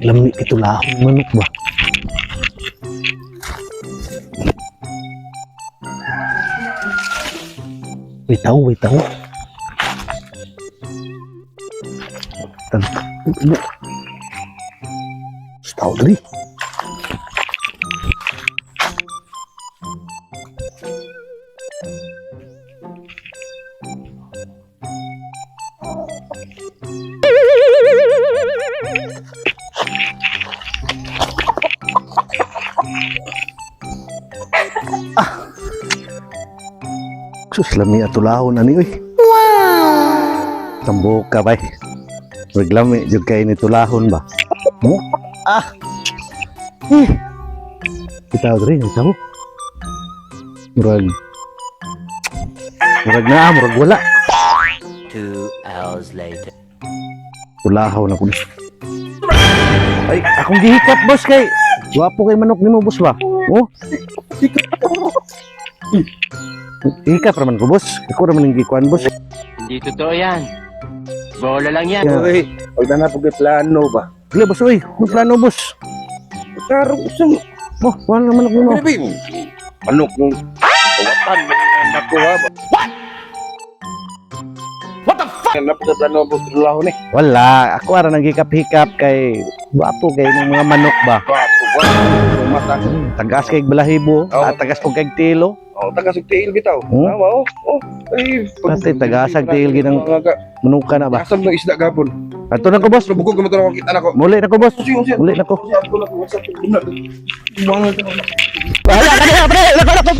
Lami ito lahong manok ba? Wait tahu. Tahu tadi. Sus, lami ato lahon ani oy. Wow. Tambok ka bay. Reglami jud kay ni tulahon ba? Mo? Ah. Kita diri tahu. Murag na, murag wala. 2 hours later. Tulahaw na ko. Ay, akong gihikap boss kay. Guwapo kay manok nimo boss ba? Oh. Hikap raman ko boss. Ako raman ang gikuan boss. Hindi totoo yan. Bola lang yan. Oy, pag na po plano ba? Gle boss oy, kung plano boss. Karo usang Oh, wala naman ako mo. Bim. Manok mo. Kawatan mo nakuha ba? What the fuck? Na po plano po tulahon eh. Wala, ako ara nang gikap-hikap kay guwapo kay mga manok ba. Bato ba? Mata. Tagas kay balahibo, Oh. at tagas kog kay tilo. Oh, taga sugtiil bitaw. Hmm? Awa oh. Oh, ay. Pati tagasag tiil ginang manuka na ba. Asam ng isda gapon. Ato na ko boss. Lubog ko matulog kita nako. Muli na ko boss. Muli na ko. Wala ka na pre, wala ka na